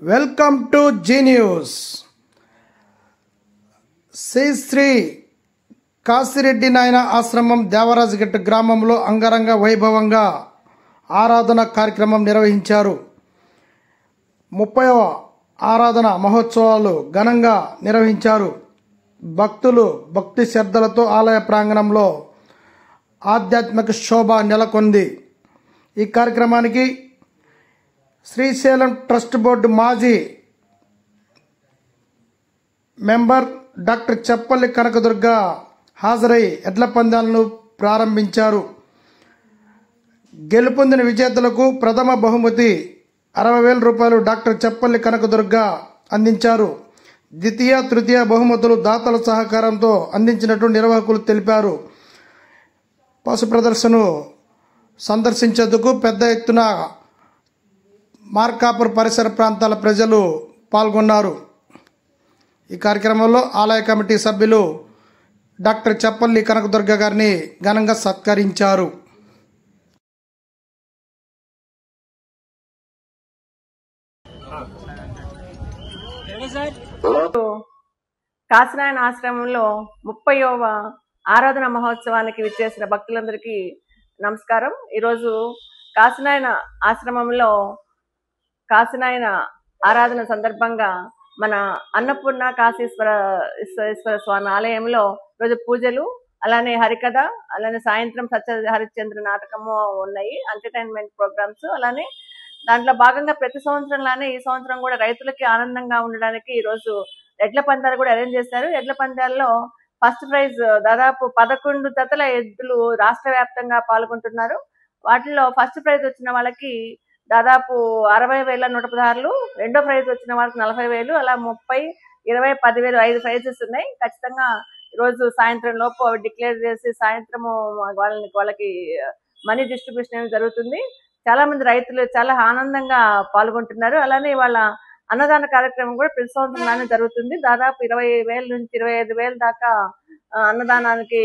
Welcome to Zee News. Shri Kasireddy Nayana ఆశ్రమం దేవరాజగట్టు గ్రామంలో అంగరంగ వైభవంగా ఆరాధన కార్యక్రమం నిర్వహించారు. 30వ ఆరాధన మహోత్సవాలు ఘనంగా నిర్వహించారు. భక్తులు భక్తి శ్రద్ధలతో ఆలయ ప్రాంగణంలో ఆధ్యాత్మిక శోభ నెలకొంది. ఈ కార్యక్రమానికి శ్రీశైలం ట్రస్ట్ బోర్డు మాజీ మెంబర్ డాక్టర్ చెప్పల్లి కనకదుర్గ హాజరై ఎడ్ల పందాలను ప్రారంభించారు. గెలుపొందిన విజేతలకు ప్రథమ బహుమతి 60,000 రూపాయలు డాక్టర్ చెప్పల్లి కనకదుర్గ అందించారు. ద్వితీయ తృతీయ బహుమతులు దాతల సహకారంతో అందించినట్టు నిర్వాహకులు తెలిపారు. పశు ప్రదర్శనను సందర్శించేందుకు పెద్ద ఎత్తున మార్కాపూర్ పరిసర ప్రాంతాల ప్రజలు పాల్గొన్నారు. ఈ కార్యక్రమంలో ఆలయ కమిటీ సభ్యులు డాక్టర్ చెప్పల్లి కనకదుర్గ గారిని ఘనంగా సత్కరించారు. కాశీనాయన ఆశ్రమంలో 30వ ఆరాధన మహోత్సవానికి విచ్చేసిన భక్తులందరికీ నమస్కారం. ఈరోజు కాశీనాయన ఆశ్రమంలో కాశీనాయన ఆరాధన సందర్భంగా మన అన్నపూర్ణ కాశీశ్వర స్వామి ఆలయంలో రోజు పూజలు, అలానే హరికథ, అలానే సాయంత్రం సత్య హరిశ్చంద్ర నాటకము ఉన్నాయి, ఎంటర్టైన్మెంట్ ప్రోగ్రామ్స్. అలానే దాంట్లో భాగంగా ప్రతి సంవత్సరంలానే ఈ సంవత్సరం కూడా రైతులకి ఆనందంగా ఉండడానికి ఈరోజు ఎడ్ల పందాలు కూడా అరేంజ్ చేశారు. ఎడ్ల పందాల్లో ఫస్ట్ ప్రైజ్ దాదాపు 11 జతల ఎద్దులు రాష్ట్ర వ్యాప్తంగా పాల్గొంటున్నారు. వాటిలో ఫస్ట్ ప్రైజ్ వచ్చిన వాళ్ళకి దాదాపు 60,116, రెండో ప్రైజ్ వచ్చిన వాళ్ళకి 40,000, అలా 30, 20, 10,000, 5 ప్రైజెస్ ఉన్నాయి. ఖచ్చితంగా ఈరోజు సాయంత్రం లోపు అవి డిక్లేర్ చేసి సాయంత్రము వాళ్ళకి మనీ డిస్ట్రిబ్యూషన్ అనేది జరుగుతుంది. చాలా మంది రైతులు చాలా ఆనందంగా పాల్గొంటున్నారు. అలానే వాళ్ళ అన్నదాన కార్యక్రమం కూడా ప్రతి సంవత్సరంలోనే జరుగుతుంది. దాదాపు 20,000 నుంచి 25,000 దాకా అన్నదానానికి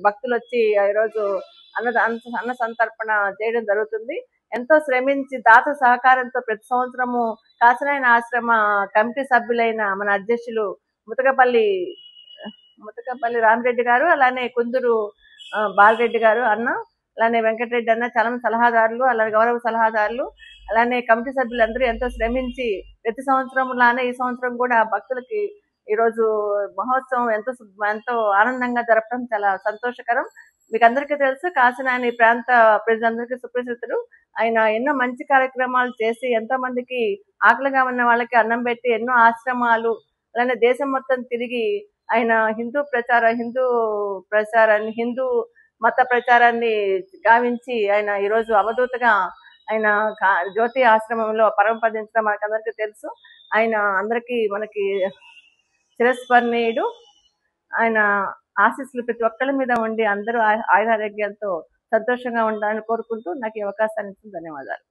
భక్తులు వచ్చి ఈరోజు అన్న సంతర్పణ చేయడం జరుగుతుంది. ఎంతో శ్రమించి దాత సహకారంతో ప్రతి సంవత్సరము కాశీనాయన ఆశ్రమ కమిటీ సభ్యులైన మన అధ్యక్షులు ముతకపల్లి రామిరెడ్డి గారు, అలానే కుందూరు బాలరెడ్డి గారు అన్న, అలానే వెంకటరెడ్డి అన్న, చాలా మంది సలహాదారులు, అలానే గౌరవ సలహాదారులు, అలానే కమిటీ సభ్యులందరూ ఎంతో శ్రమించి ప్రతి సంవత్సరంలానే ఈ సంవత్సరం కూడా భక్తులకి ఈరోజు మహోత్సవం ఎంతో ఆనందంగా జరపడం చాలా సంతోషకరం. మీకు అందరికీ తెలుసు, కాశీనాయన ఈ ప్రాంత ప్రజలందరికీ సుప్రసిద్ధుడు. ఆయన ఎన్నో మంచి కార్యక్రమాలు చేసి ఎంతో మందికి ఆకలిగా ఉన్న వాళ్ళకి అన్నం పెట్టి ఎన్నో ఆశ్రమాలు, అలానే దేశం మొత్తం తిరిగి ఆయన హిందూ మత ప్రచారాన్ని గావించి ఆయన ఈరోజు అవధూతగా ఆయన జ్యోతి ఆశ్రమంలో పరమపదించడం మనకందరికీ తెలుసు. ఆయన మనకి చిరస్మరణీయుడు. ఆయన ఆశీస్సులు ప్రతి ఒక్కరి మీద ఉండి అందరూ ఆయురారోగ్యాలతో సంతోషంగా ఉండాలని కోరుకుంటూ నాకు ఈ అవకాశాన్ని ఇచ్చిన ధన్యవాదాలు.